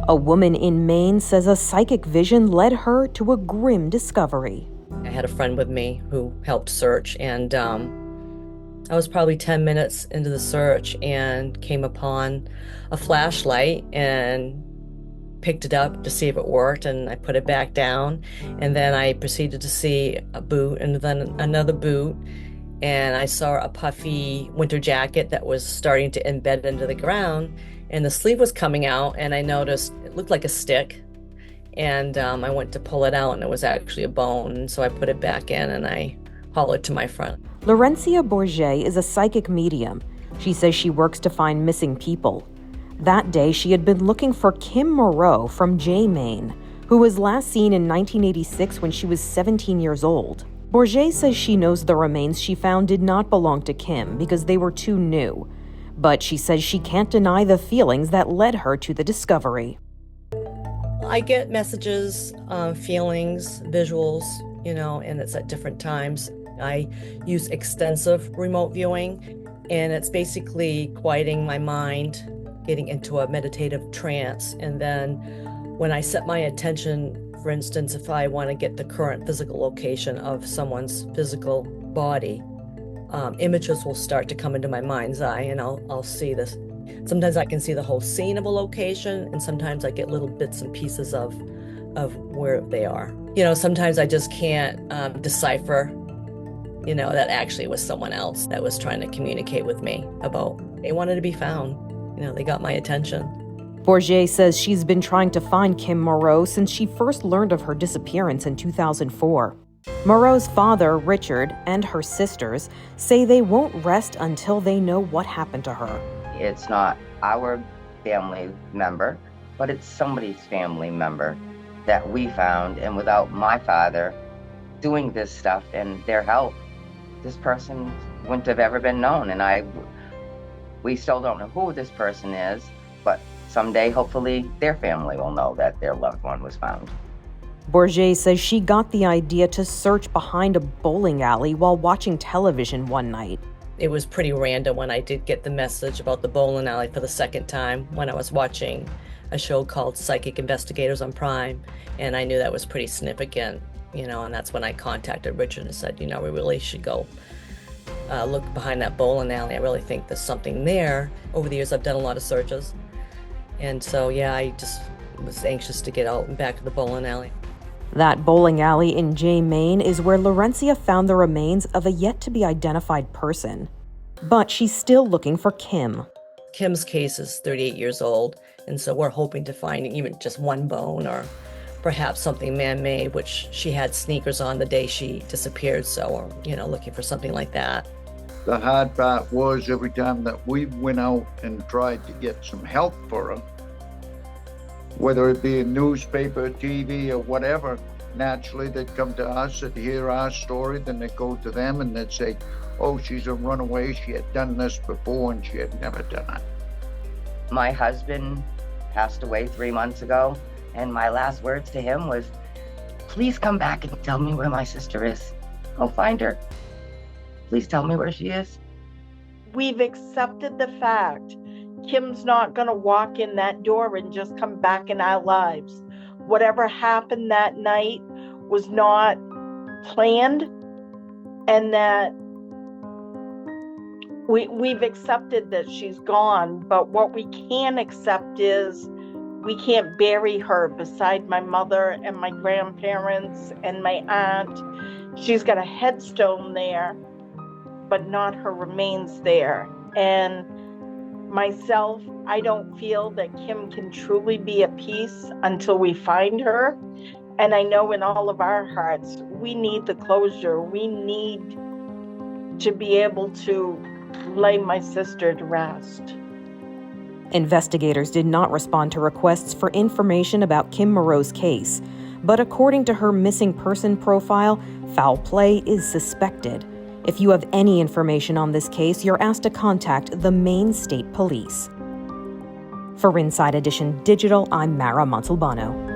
A woman in Maine says a psychic vision led her to a grim discovery. I had a friend with me who helped search, and I was probably 10 minutes into the search and came upon a flashlight and picked it up to see if it worked, and I put it back down, and then I proceeded to see a boot and then another boot, and I saw a puffy winter jacket that was starting to embed into the ground, and the sleeve was coming out, and I noticed it looked like a stick, and I went to pull it out, and it was actually a bone, and so I put it back in, and I hollered to my friend. Laurencia Bourget is a psychic medium. She says she works to find missing people. That day, she had been looking for Kim Moreau from Maine, who was last seen in 1986 when she was 17 years old. Bourget says she knows the remains she found did not belong to Kim because they were too new. But she says she can't deny the feelings that led her to the discovery. I get messages, feelings, visuals, and it's at different times. I use extensive remote viewing, and it's basically quieting my mind, getting into a meditative trance. And then when I set my attention, for instance, if I want to get the current physical location of someone's physical body, images will start to come into my mind's eye, and I'll see this. Sometimes I can see the whole scene of a location, and sometimes I get little bits and pieces of where they are. Sometimes I just can't decipher, that actually was someone else that was trying to communicate with me about they wanted to be found. They got my attention. Bourget says she's been trying to find Kim Moreau since she first learned of her disappearance in 2004. Moreau's father, Richard, and her sisters say they won't rest until they know what happened to her. It's not our family member, but it's somebody's family member that we found, and without my father doing this stuff and their help, this person wouldn't have ever been known. And we still don't know who this person is, but someday, hopefully, their family will know that their loved one was found. Bourget says she got the idea to search behind a bowling alley while watching television one night. It was pretty random when I did get the message about the bowling alley for the second time when I was watching a show called Psychic Investigators on Prime, and I knew that was pretty significant, and that's when I contacted Richard and said, we really should go look behind that bowling alley. I really think there's something there. Over the years, I've done a lot of searches, and so, I just was anxious to get out and back to the bowling alley. That bowling alley in Maine is where Laurencia found the remains of a yet-to-be-identified person. But she's still looking for Kim. Kim's case is 38 years old, and so we're hoping to find even just one bone or perhaps something man-made, which she had sneakers on the day she disappeared, so we're, looking for something like that. The hard part was every time that we went out and tried to get some help for her, whether it be a newspaper, TV, or whatever, naturally they'd come to us, they'd hear our story, then they'd go to them and they'd say, oh, she's a runaway, she had done this before and she had never done it. My husband passed away 3 months ago, and my last words to him was, please come back and tell me where my sister is. I'll find her. Please tell me where she is. We've accepted the fact Kim's not going to walk in that door and just come back in our lives. Whatever happened that night was not planned, and that we've accepted that she's gone. But what we can't accept is we can't bury her beside my mother and my grandparents and my aunt. She's got a headstone there, but not her remains there. And myself, I don't feel that Kim can truly be at peace until we find her. And I know in all of our hearts, we need the closure. We need to be able to lay my sister to rest. Investigators did not respond to requests for information about Kim Moreau's case, but according to her missing person profile, foul play is suspected. If you have any information on this case, you're asked to contact the Maine State Police. For Inside Edition Digital, I'm Mara Montalbano.